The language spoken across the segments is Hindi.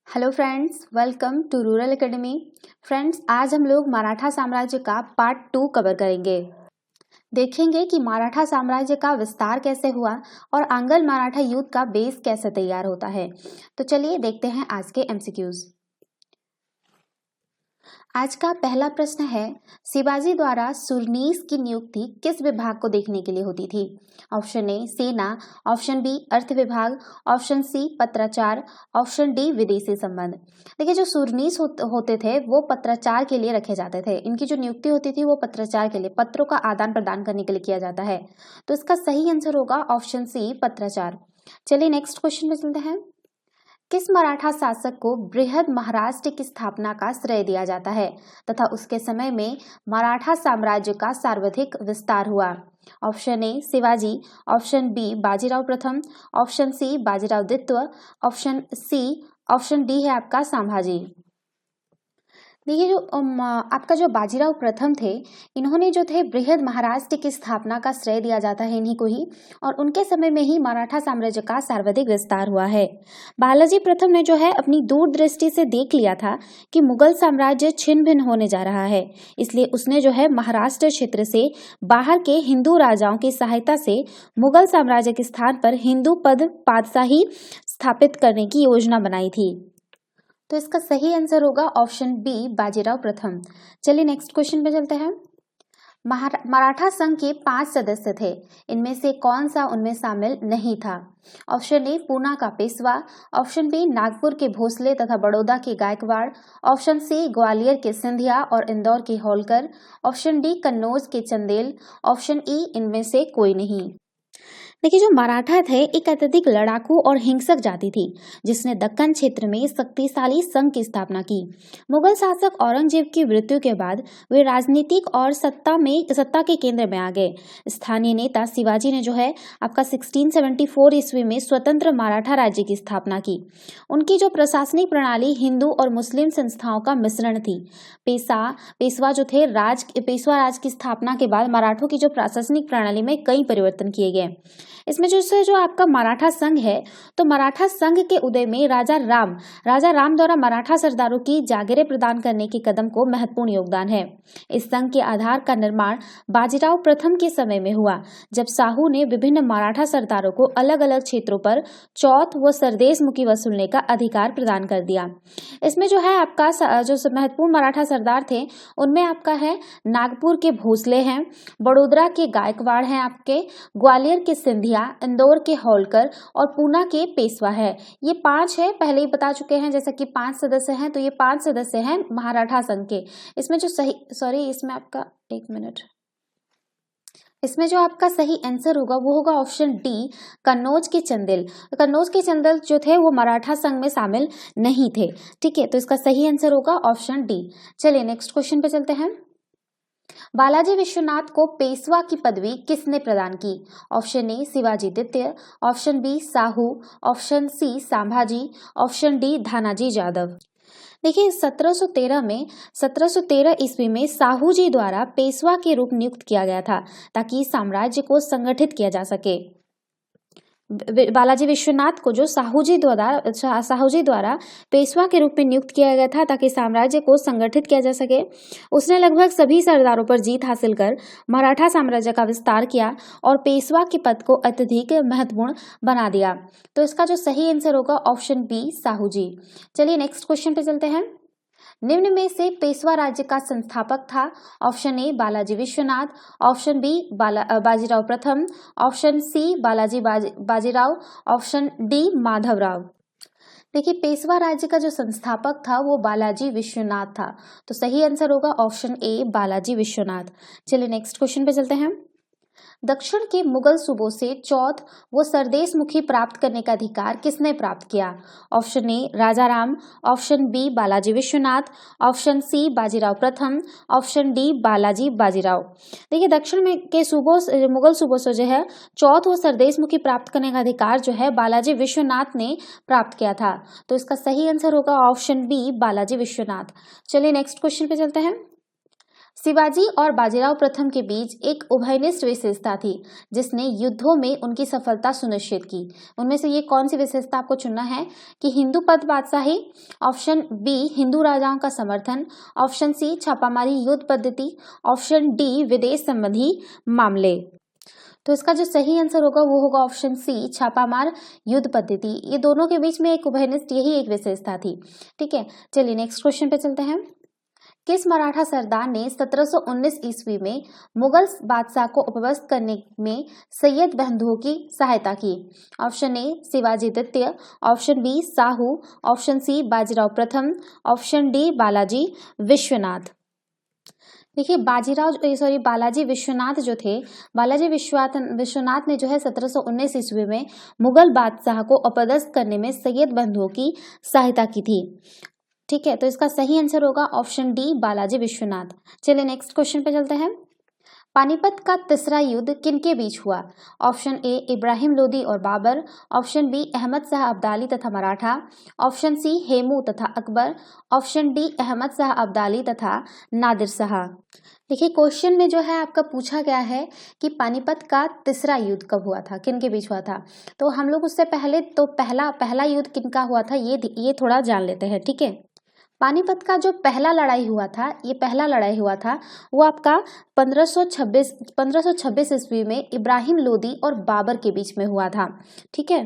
Hello friends, welcome to rural academy. Friends, आज हम लोग मराठा साम्राज्य का पार्ट 2 कवर करेंगे। देखेंगे कि मराठा साम्राज्य का विस्तार कैसे हुआ और आंग्ल मराठा युद्ध का बेस कैसे तैयार होता है। तो चलिए देखते हैं आज के एमसीक्यूज। आज का पहला प्रश्न है, शिवाजी द्वारा सुरनीस की नियुक्ति किस विभाग को देखने के लिए होती थी? ऑप्शन ए सेना, ऑप्शन बी अर्थ विभाग, ऑप्शन सी पत्राचार, ऑप्शन डी विदेशी संबंध। देखिए, जो सुरनीस होते थे वो पत्राचार के लिए रखे जाते थे। इनकी जो नियुक्ति होती थी वो पत्राचार के लिए, पत्रों का आदान प्रदान करने के लिए किया जाता है। तो इसका सही आंसर होगा ऑप्शन सी पत्राचार। चलिए नेक्स्ट क्वेश्चन में चलते हैं। किस मराठा शासक को बृहद महाराष्ट्र की स्थापना का श्रेय दिया जाता है तथा उसके समय में मराठा साम्राज्य का सर्वाधिक विस्तार हुआ? Option A Shivaji, option B Bajirao प्रथम, ऑप्शन सी बाजीराव द्वितीय, ऑप्शन डी है आपका संभाजी। देखिए, जो आपका जो बाजीराव प्रथम थे, इन्होंने जो थे बृहद महाराष्ट्र की स्थापना का श्रेय दिया जाता है इन्हीं को ही, और उनके समय में ही मराठा साम्राज्य का सर्वाधिक विस्तार हुआ है। बालाजी प्रथम ने जो है अपनी दूरदृष्टि से देख लिया था कि मुगल साम्राज्य छिन्न भिन्न होने जा रहा है, इसलिए उसने जो है महाराष्ट्र क्षेत्र से बाहर के हिंदू राजाओं की सहायता से मुगल साम्राज्य के स्थान पर हिंदू पातशाही स्थापित करने की योजना बनाई थी। तो इसका सही आंसर होगा ऑप्शन बी बाजीराव प्रथम। चलिए नेक्स्ट क्वेश्चन पे चलते हैं। मराठा संघ के 5 सदस्य थे, इनमें से कौन सा उनमें शामिल नहीं था? ऑप्शन ए पूना का पेशवा, ऑप्शन बी नागपुर के भोसले तथा बड़ौदा के गायकवाड़, ऑप्शन सी ग्वालियर के सिंधिया और इंदौर के होलकर, ऑप्शन डी कन्नौज के चंदेल, ऑप्शन ई इनमें से कोई नहीं। देखिए, जो मराठा थे एक अत्यधिक लड़ाकू और हिंसक जाति थी जिसने दक्कन क्षेत्र में शक्तिशाली संघ की स्थापना की। मुगल शासक औरंगजेब की मृत्यु के बाद वे राजनीतिक और सत्ता के केंद्र में आ गए। स्थानीय नेता शिवाजी ने जो है आपका 1674 ईस्वी में स्वतंत्र मराठा राज्य की स्थापना की। उनकी जो प्रशासनिक प्रणाली हिंदू और मुस्लिम संस्थाओं का मिश्रण थी। पेशवा जो थे पेशवा राज की स्थापना के बाद मराठों की जो प्रशासनिक प्रणाली में कई परिवर्तन किए गए। इसमें जो आपका मराठा संघ है, तो मराठा संघ के उदय में राजा राम द्वारा मराठा सरदारों की जागीरें प्रदान करने के कदम को महत्वपूर्ण योगदान है। इस संघ के आधार का निर्माण बाजीराव प्रथम के समय में हुआ, जब साहू ने विभिन्न मराठा सरदारों को अलग अलग क्षेत्रों पर चौथ व सरदेश मुखी वसूलने का अधिकार प्रदान कर दिया। इसमें जो है आपका जो महत्वपूर्ण मराठा सरदार थे उनमें आपका है नागपुर के भोसले हैं, बड़ोदरा के गायकवाड़ हैं, आपके ग्वालियर के सिंधिया, इंदौर के होलकर और पूना के पेशवा है। ये 5 है, पहले ही बता चुके हैं जैसा कि 5 सदस्य हैं, तो ये 5 सदस्य हैं मराठा संघ के। इसमें जो इसमें आपका एक मिनट, इसमें जो आपका सही आंसर होगा वो होगा ऑप्शन डी कन्नौज के चंदेल। कन्नौज के चंदेल जो थे वो मराठा संघ में शामिल नहीं थे। ठीक है, तो इसका सही आंसर होगा ऑप्शन डी। चलिए नेक्स्ट क्वेश्चन पे चलते हैं। बालाजी विश्वनाथ को पेशवा की पदवी किसने प्रदान की? ऑप्शन ए शिवाजी द्वितीय, option B Sahu, option C Sambhaji, option D Dhanaji Yadav. देखिए, 1713 ईस्वी में साहू जी द्वारा पेशवा के रूप नियुक्त किया गया था ताकि साम्राज्य को संगठित किया जा सके। बालाजी विश्वनाथ को जो साहू जी द्वारा पेशवा के रूप में नियुक्त किया गया था ताकि साम्राज्य को संगठित किया जा सके। उसने लगभग सभी सरदारों पर जीत हासिल कर मराठा साम्राज्य का विस्तार किया और पेशवा के पद को अत्यधिक महत्वपूर्ण बना दिया। तो इसका जो सही आंसर होगा ऑप्शन बी साहू जी। चलिए नेक्स्ट क्वेश्चन पे चलते हैं। निम्न में से पेशवा राज्य का संस्थापक था? Option A Balaji Vishwanath, option B Bajirao प्रथम, option C Bajirao, option D Madhavrao. देखिए, पेशवा राज्य का जो संस्थापक था वो बालाजी विश्वनाथ था, तो सही आंसर होगा ऑप्शन ए बालाजी विश्वनाथ। चलिए नेक्स्ट क्वेश्चन पे चलते हैं। दक्षिण के मुगल सूबों से चौथ व सरदेश मुखी प्राप्त करने का अधिकार किसने प्राप्त किया? Option A Raja Ram, option B Balaji Vishwanath, option C Bajirao प्रथम, ऑप्शन डी बाजीराव। देखिए, दक्षिण में के मुगल सूबों से जो है चौथ व सरदेश मुखी प्राप्त करने का अधिकार जो है बालाजी विश्वनाथ ने प्राप्त किया था, तो इसका सही आंसर होगा ऑप्शन बी बालाजी विश्वनाथ। चलिए नेक्स्ट क्वेश्चन पे चलते हैं। शिवाजी और बाजीराव प्रथम के बीच एक उभयनिष्ठ विशेषता थी जिसने युद्धों में उनकी सफलता सुनिश्चित की। उनमें से ये कौन सी विशेषता आपको चुनना है कि हिंदू पद बादशाही, ऑप्शन बी हिंदू राजाओं का समर्थन, ऑप्शन सी छापामारी युद्ध पद्धति, ऑप्शन डी विदेश संबंधी मामले। तो इसका जो सही आंसर होगा वो होगा ऑप्शन सी छापामार युद्ध पद्धति। ये दोनों के बीच में एक उभयनिष्ठ यही एक विशेषता थी। ठीक है, चलिए नेक्स्ट क्वेश्चन पे चलते हैं। किस मराठा सरदार ने 1719 ईस्वी में मुगल बादशाह को उपवस्त करने में सैयद बंधुओं की सहायता की? ऑप्शन ए शिवाजी द्वितीय, option B Sahu, option C Bajirao प्रथम, ऑप्शन डी बालाजी विश्वनाथ। देखिए बालाजी विश्वनाथ जो थे, बालाजी विश्वनाथ ने जो है 1719 ईस्वी में मुगल बादशाह को अपदस्थ करने में सैयद बंधुओं की सहायता की थी। ठीक है, तो इसका सही आंसर होगा ऑप्शन डी बालाजी विश्वनाथ। चलिए नेक्स्ट क्वेश्चन पे चलते हैं। पानीपत का तीसरा युद्ध किनके बीच हुआ? ऑप्शन ए इब्राहिम लोदी और बाबर, ऑप्शन बी अहमद शाह अब्दाली तथा मराठा, ऑप्शन सी हेमू तथा अकबर, ऑप्शन डी अहमद शाह अब्दाली तथा नादिर शाह। देखिए क्वेश्चन में जो है आपका पूछा गया है कि पानीपत का तीसरा युद्ध कब हुआ था, किनके बीच हुआ था। तो हम लोग उससे पहले तो पहला युद्ध किनका हुआ था ये थोड़ा जान लेते हैं। ठीक है, पानीपत का जो पहला लड़ाई हुआ था वो आपका 1526 ईस्वी में इब्राहिम लोदी और बाबर के बीच में हुआ था। ठीक है,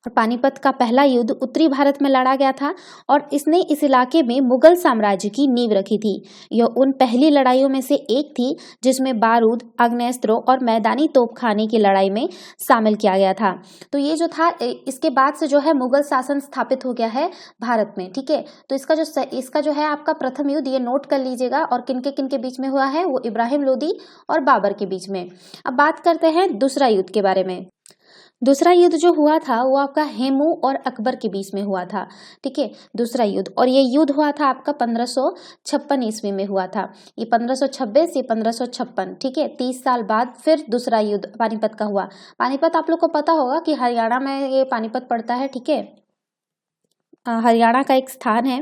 और पानीपत का पहला युद्ध उत्तरी भारत में लड़ा गया था और इसने इस इलाके में मुगल साम्राज्य की नींव रखी थी। यह उन पहली लड़ाइयों में से एक थी जिसमें बारूद, आग्नेयास्त्रों और मैदानी तोपखाने की लड़ाई में शामिल किया गया था। तो ये जो था इसके बाद से जो है मुगल शासन स्थापित हो गया है भारत में। ठीक है, तो इसका जो है आपका प्रथम युद्ध ये नोट कर लीजिएगा और किनके बीच में हुआ है, वो इब्राहिम लोदी और बाबर के बीच में। अब बात करते हैं दूसरा युद्ध के बारे में। दूसरा युद्ध जो हुआ था वो आपका हेमू और अकबर के बीच में हुआ था। ठीक है, दूसरा युद्ध, और ये युद्ध हुआ था आपका 1556 ईस्वी में हुआ था। ये 1526, ये 1556। ठीक है, 30 साल बाद फिर दूसरा युद्ध पानीपत का हुआ। पानीपत आप लोग को पता होगा कि हरियाणा में ये पानीपत पड़ता है। ठीक है, हरियाणा का एक स्थान है।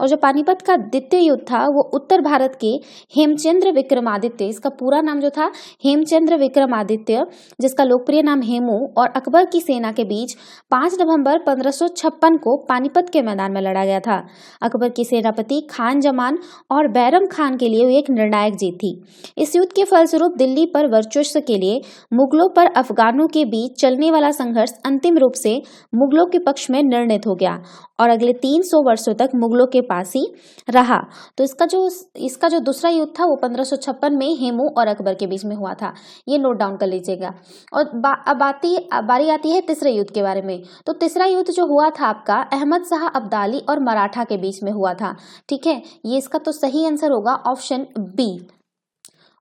और जो पानीपत का द्वितीय युद्ध था वो उत्तर भारत के हेमचंद्र विक्रमादित्य, इसका पूरा नाम जो था हेमचंद्र विक्रमादित्य, जिसका लोकप्रिय नाम हेमू, और अकबर की सेना के बीच 5 नवंबर 1556 को पानीपत के मैदान में लड़ा गया था। अकबर की सेनापति खान जमान और बैरम खान के लिए एक निर्णायक जीत थी। इस युद्ध के फलस्वरूप दिल्ली पर वर्चस्व के लिए मुगलों पर अफगानों के बीच चलने वाला संघर्ष अंतिम रूप से मुगलों के पक्ष में निर्णित हो गया और अगले 300 वर्षों तक मुगलों के पास ही रहा। तो इसका जो दूसरा युद्ध था वो 1556 में हेमू और अकबर के बीच में हुआ था। ये नोट डाउन कर लीजिएगा। और अब बारी आती है तीसरे युद्ध के बारे में। तो तीसरा युद्ध जो हुआ था आपका अहमद शाह अब्दाली और मराठा के बीच में हुआ था। ठीक है, ये इसका तो सही आंसर होगा ऑप्शन बी।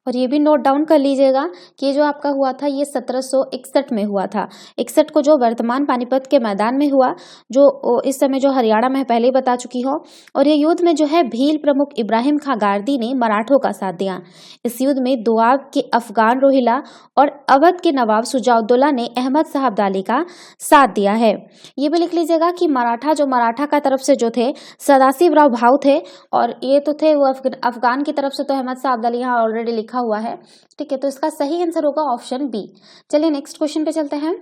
और ये भी नोट डाउन कर लीजिएगा कि जो आपका हुआ था ये 1761 में हुआ था। 61 को जो वर्तमान पानीपत के मैदान में हुआ, जो इस समय जो हरियाणा में पहले ही बता चुकी हो। और ये युद्ध में जो है भील प्रमुख इब्राहिम खां गारदी ने मराठों का साथ दिया। इस युद्ध में दोआब के अफगान रोहिला और अवध के नवाब सुजाउद्दौला ने अहमद शाह अब्दाली का साथ दिया है। ये भी लिख लीजिएगा कि मराठा का तरफ से जो थे सदाशिव राव भाऊ थे, और ये तो थे वो अफगान की तरफ से तो अहमद शाह अब्दाली यहाँ ऑलरेडी लिखा हुआ है। ठीक है, तो इसका सही आंसर होगा ऑप्शन बी। चलिए नेक्स्ट क्वेश्चन पे चलते हैं।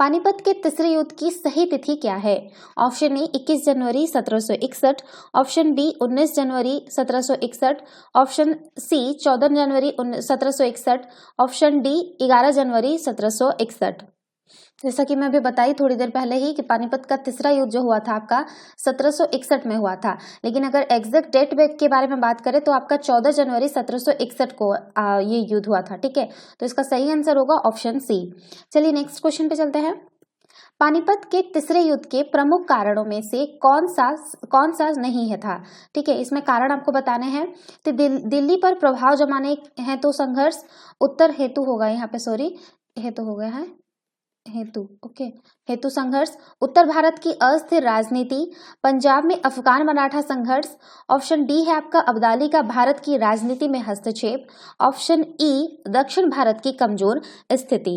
पानीपत के तीसरे युद्ध की सही तिथि क्या है? ऑप्शन ए 21 जनवरी 1761, ऑप्शन बी 19 जनवरी 1761, ऑप्शन सी 14 जनवरी 1761, ऑप्शन डी 11 जनवरी 1761। जैसा कि मैं अभी बताई थोड़ी देर पहले ही कि पानीपत का तीसरा युद्ध जो हुआ था आपका 1761 में हुआ था, लेकिन अगर एग्जैक्ट डेट के बारे में बात करें तो आपका 14 जनवरी 1761 को ये युद्ध हुआ था। ठीक है, तो इसका सही आंसर होगा ऑप्शन सी। चलिए नेक्स्ट क्वेश्चन पे चलते हैं। पानीपत के तीसरे युद्ध के प्रमुख कारणों में से कौन सा नहीं है था? ठीक है, इसमें कारण आपको बताने हैं। तो दिल्ली पर प्रभाव जमाने हेतु संघर्ष, उत्तर हेतु होगा यहाँ पे, सॉरी हेतु हो गया है, हेतु संघर्ष, उत्तर भारत की अस्थिर राजनीति, पंजाब में अफगान मराठा संघर्ष, ऑप्शन डी है आपका अब्दाली का भारत की राजनीति में हस्तक्षेप, ऑप्शन ई दक्षिण भारत की कमजोर स्थिति।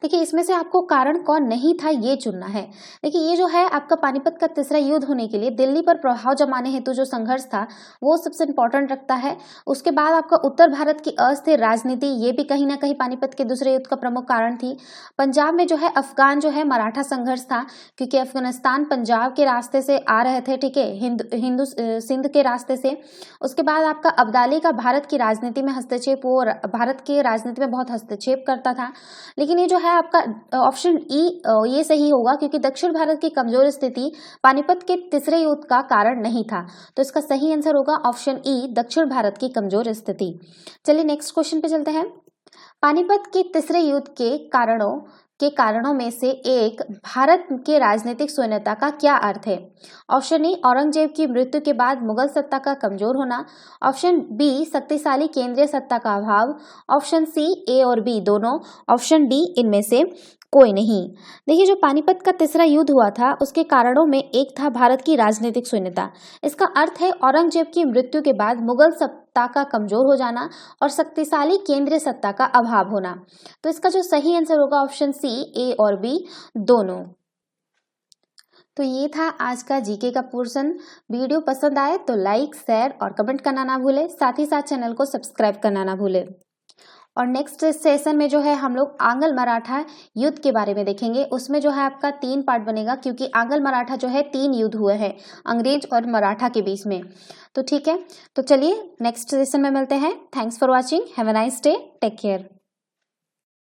देखिए इसमें से आपको कारण कौन नहीं था ये चुनना है। देखिए ये जो है आपका पानीपत का तीसरा युद्ध होने के लिए दिल्ली पर प्रभाव जमाने हेतु जो संघर्ष था वो सबसे इंपॉर्टेंट रखता है। उसके बाद आपका उत्तर भारत की अस्थिर राजनीति, ये भी कहीं ना कहीं पानीपत के दूसरे युद्ध का प्रमुख कारण थी। पंजाब में जो है अफगान जो है मराठा संघर्ष था, क्योंकि अफगानिस्तान पंजाब के रास्ते से आ रहे थे, ठीक है, हिंदू सिंध के रास्ते से। उसके बाद आपका अब्दाली का भारत की राजनीति में हस्तक्षेप, वो भारत की राजनीति में बहुत हस्तक्षेप करता था। लेकिन ये जो है आपका ऑप्शन ई ये सही होगा, क्योंकि दक्षिण भारत की कमजोर स्थिति पानीपत के तीसरे युद्ध का कारण नहीं था। तो इसका सही आंसर होगा ऑप्शन ई, दक्षिण भारत की कमजोर स्थिति। चलिए नेक्स्ट क्वेश्चन पे चलते हैं। पानीपत के तीसरे युद्ध के कारणों में से एक, भारत के राजनीतिक शून्यता का क्या अर्थ है? ऑप्शन ए, औरंगजेब की मृत्यु के बाद मुगल सत्ता का कमजोर होना। ऑप्शन बी, शक्तिशाली केंद्रीय सत्ता का अभाव। ऑप्शन सी, ए और बी दोनों। ऑप्शन डी, इनमें से कोई नहीं। देखिए जो पानीपत का तीसरा युद्ध हुआ था उसके कारणों में एक था भारत की राजनीतिक शून्यता। इसका अर्थ है औरंगजेब की मृत्यु के बाद मुगल सत्ता का कमजोर हो जाना और शक्तिशाली केंद्रीय सत्ता का अभाव होना। तो इसका जो सही आंसर होगा ऑप्शन सी, ए और बी दोनों। तो ये था आज का जीके का पोर्शन। वीडियो पसंद आए तो लाइक, शेयर और कमेंट करना ना भूले, साथ ही साथ चैनल को सब्सक्राइब करना ना भूले। और नेक्स्ट सेशन में जो है हम लोग आंग्ल मराठा युद्ध के बारे में देखेंगे। उसमें जो है आपका 3 पार्ट बनेगा, क्योंकि आंग्ल मराठा जो है 3 युद्ध हुए हैं अंग्रेज और मराठा के बीच में। तो ठीक है, तो चलिए नेक्स्ट सेशन में मिलते हैं। Thanks for watching, have a nice day, take care.